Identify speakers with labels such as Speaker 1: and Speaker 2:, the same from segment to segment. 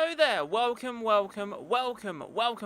Speaker 1: Hello there, welcome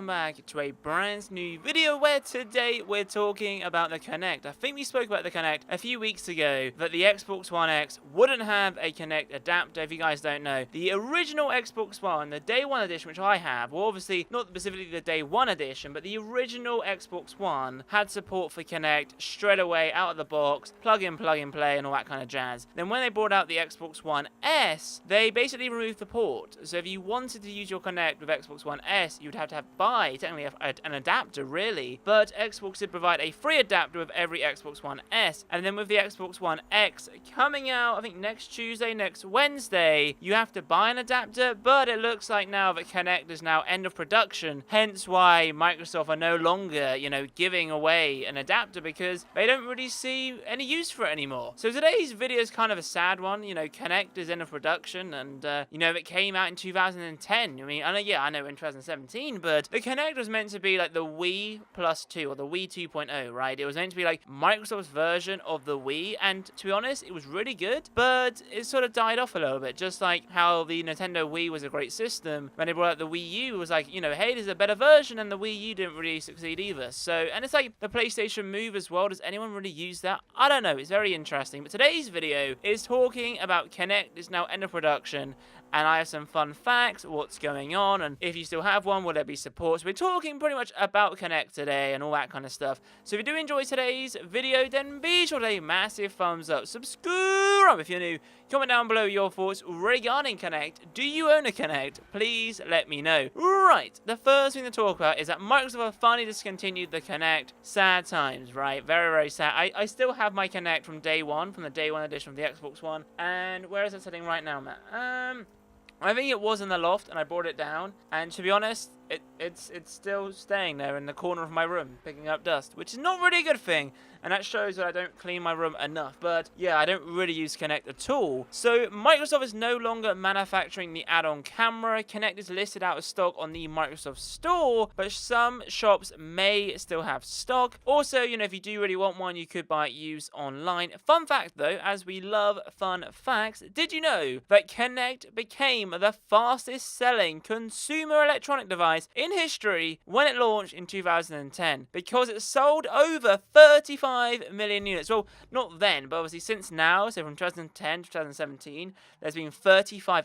Speaker 1: back to a brand new video where today we're talking about the Kinect. I think we spoke about the Kinect a few weeks ago, that the Xbox One X wouldn't have a Kinect adapter. If you guys don't know, the original Xbox One, the Day 1 edition, which I have, well obviously not specifically the Day 1 edition, but the original Xbox One had support for Kinect straight away out of the box, plug in, play, and all that kind of jazz. Then when they brought out the Xbox One S, they basically removed the port. So if you wanted to use your Kinect with Xbox One S, you'd have to buy technically an adapter, really. But Xbox did provide a free adapter with every Xbox One S, and then with the Xbox One X coming out, I think next Tuesday, next Wednesday, you have to buy an adapter. But it looks like now that Kinect is now end of production, hence why Microsoft are no longer, giving away an adapter, because they don't really see any use for it anymore. So today's video is kind of a sad one. Kinect is end of production, and it came out in 2010. I know in 2017, but the Kinect was meant to be like the Wii plus 2, or the Wii 2.0, right? It was meant to be like Microsoft's version of the Wii, and to be honest, it was really good, but it sort of died off a little bit, just like how the Nintendo Wii was a great system. When they brought out the Wii U, it was like, hey, there's a better version, and the Wii U didn't really succeed either. So, and it's like the PlayStation Move as well. Does anyone really use that? I don't know. It's very interesting. But today's video is talking about Kinect is now end of production, and I have some fun facts, what's going on, and if you still have one, will there be support? So we're talking pretty much about Kinect today and all that kind of stuff. So if you do enjoy today's video, then be sure to leave a massive thumbs up, subscribe if you're new, comment down below your thoughts regarding Kinect. Do you own a Kinect? Please let me know. Right, the first thing to talk about is that Microsoft have finally discontinued the Kinect. Sad times, right? Very, very sad. I still have my Kinect from day one, from the Day 1 edition of the Xbox One. And where is it sitting right now, Matt? I think it was in the loft, and I brought it down. And to be honest, it's still staying there in the corner of my room, picking up dust, which is not really a good thing. And that shows that I don't clean my room enough. But yeah, I don't really use Kinect at all. So Microsoft is no longer manufacturing the add-on camera. Kinect is listed out of stock on the Microsoft Store, but some shops may still have stock. Also, if you do really want one, you could buy it used online. Fun fact though, as we love fun facts, did you know that Kinect became the fastest selling consumer electronic device in history when it launched in 2010? Because it sold over 35 million units. Well, not then, but obviously since now, so from 2010 to 2017, there's been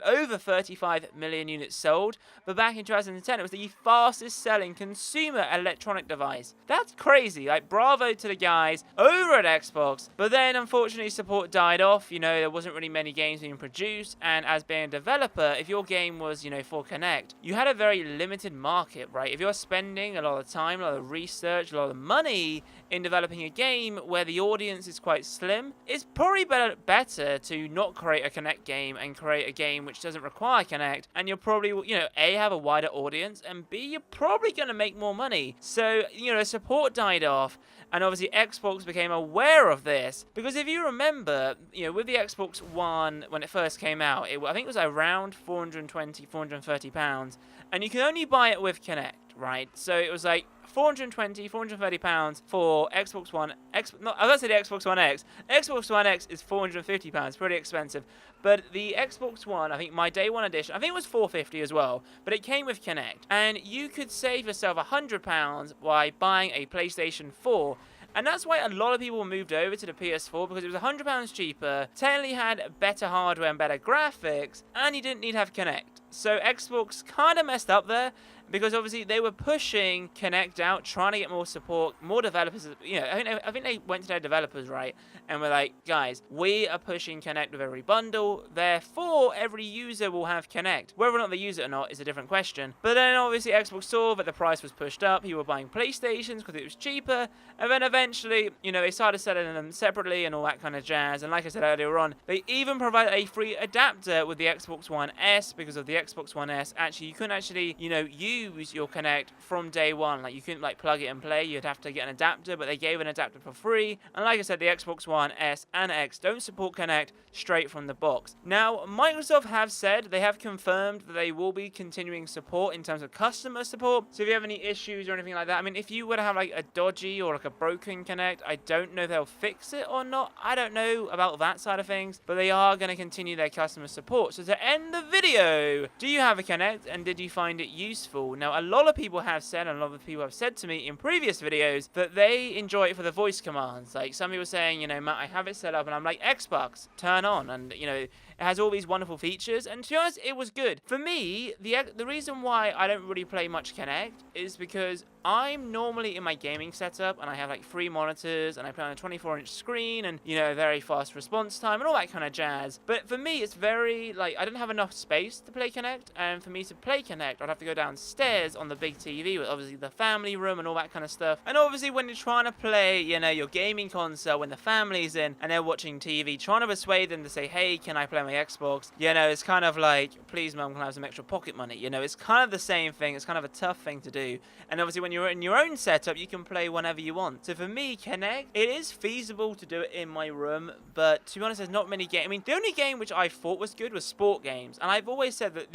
Speaker 1: over 35 million units sold. But back in 2010, it was the fastest selling consumer electronic device. That's crazy. Like, bravo to the guys over at Xbox. But then, unfortunately, support died off. There wasn't really many games being produced. And as being a developer, if your game was, for Kinect, you had a very limited market, right? If you're spending a lot of time, a lot of research, a lot of money in developing a game where the audience is quite slim, it's probably better to not create a Kinect game and create a game which doesn't require Kinect, and you'll probably, A, have a wider audience, and B, you're probably going to make more money. So, support died off, and obviously Xbox became aware of this, because if you remember, with the Xbox One, when it first came out, I think it was around £430, and you can only buy it with Kinect, right? So it was like £430 for Xbox One X. No, I was going to say the Xbox One X. Xbox One X is £450, pretty expensive. But the Xbox One, I think my Day 1 edition, I think it was £450 as well, but it came with Kinect. And you could save yourself £100 by buying a PlayStation 4. And that's why a lot of people moved over to the PS4, because it was £100 cheaper, technically had better hardware and better graphics, and you didn't need to have Kinect. So Xbox kind of messed up there, because obviously they were pushing Kinect out, trying to get more support, more developers. I think they went to their developers, right, and were like, guys, we are pushing Kinect with every bundle, therefore every user will have Kinect. Whether or not they use it or not is a different question. But then obviously Xbox saw that the price was pushed up, people were buying PlayStations because it was cheaper, and then eventually, they started selling them separately and all that kind of jazz. And like I said earlier on, they even provided a free adapter with the Xbox One S, because of the Xbox One S, actually, you couldn't actually, use your Kinect from day one. Like, you couldn't, plug it and play. You'd have to get an adapter, but they gave an adapter for free. And like I said, the Xbox One S and X don't support Kinect straight from the box. Now, Microsoft have said, they have confirmed that they will be continuing support in terms of customer support. So if you have any issues or anything like that, if you were to have, a dodgy or, a broken Kinect, I don't know if they'll fix it or not. I don't know about that side of things, but they are going to continue their customer support. So to end the video, do you have a Kinect and did you find it useful? Now, a lot of people have said, and a lot of people have said to me in previous videos that they enjoy it for the voice commands. Like some people saying, you know, Matt, I have it set up and I'm like, Xbox, turn on, and you know, it has all these wonderful features, and to be honest, it was good. For me, the reason why I don't really play much Kinect is because I'm normally in my gaming setup and I have like 3 monitors and I play on a 24-inch screen and, you know, very fast response time and all that kind of jazz. But for me, it's very, like, I don't have enough space to play Kinect, and for me to play Kinect, I'd have to go downstairs on the big TV with obviously the family room and all that kind of stuff. And obviously when you're trying to play, you know, your gaming console when the family's in and they're watching TV, trying to persuade them to say, hey, can I play my Xbox? You know, it's kind of like, please mum, can I have some extra pocket money? You know, it's kind of the same thing. It's kind of a tough thing to do. And obviously when you're in your own setup, you can play whenever you want. So for me, Kinect, it is feasible to do it in my room, but to be honest, there's not many games. I mean, the only game which I thought was good was sport games, and I've always said that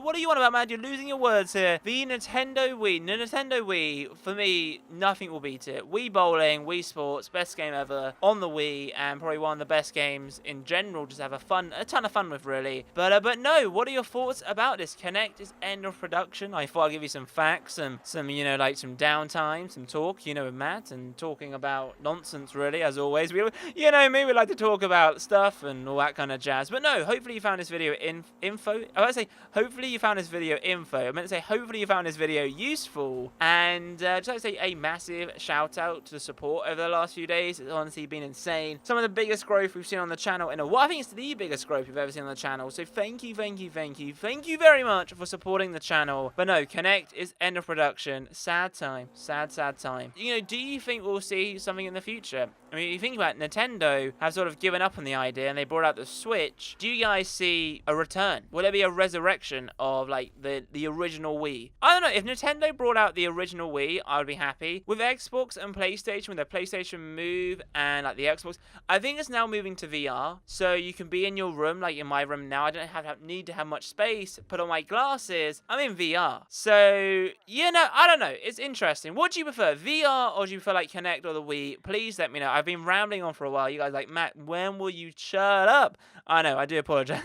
Speaker 1: what are you on about, man? You're losing your words here. The Nintendo Wii, for me, nothing will beat it. Wii Bowling, Wii Sports, best game ever on the Wii, and probably one of the best games in general. Just have a ton of fun with, really. But no, what are your thoughts about this? Kinect is end of production. I thought I'd give you some facts and some, you know, like some downtime, some talk, you know, with Matt, and talking about nonsense, really, as always. We, you know me, we like to talk about stuff and all that kind of jazz. But no, hopefully you found this video info. I want to say, hopefully you found this video info. I meant to say, hopefully you found this video useful. And just like to say a massive shout out to the support over the last few days. It's honestly been insane. Some of the biggest growth we've seen on the channel in a while. I think it's the biggest growth we've ever seen on the channel. So thank you very much for supporting the channel. But no, Kinect is end of production. Sad time. Sad time. You know, do you think we'll see something in the future? I mean, if you think about it, Nintendo have sort of given up on the idea and they brought out the Switch. Do you guys see a return? Will there be a resurrection of, like, the original Wii? I don't know. If Nintendo brought out the original Wii, I would be happy. With Xbox and PlayStation, with their PlayStation Move and, like, the Xbox, I think it's now moving to VR. So you can be in your room, like in my room now. I don't need to have much space. Put on my glasses. I'm in VR. So, you know, I don't know. It's interesting. What do you prefer, VR or do you prefer, like, Kinect or the Wii? Please let me know. I've been rambling on for a while. You guys are like, Matt, when will you shut up? I know, I do apologize.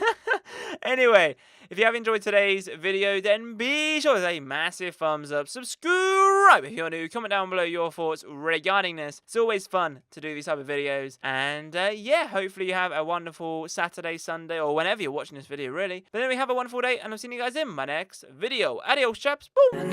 Speaker 1: Anyway, if you have enjoyed today's video, then be sure to say massive thumbs up, subscribe if you're new, comment down below your thoughts regarding this. It's always fun to do these type of videos. And yeah, hopefully you have a wonderful Saturday, Sunday, or whenever you're watching this video, really. But anyway, have a wonderful day, and I'll see you guys in my next video. Adios, chaps. Boom!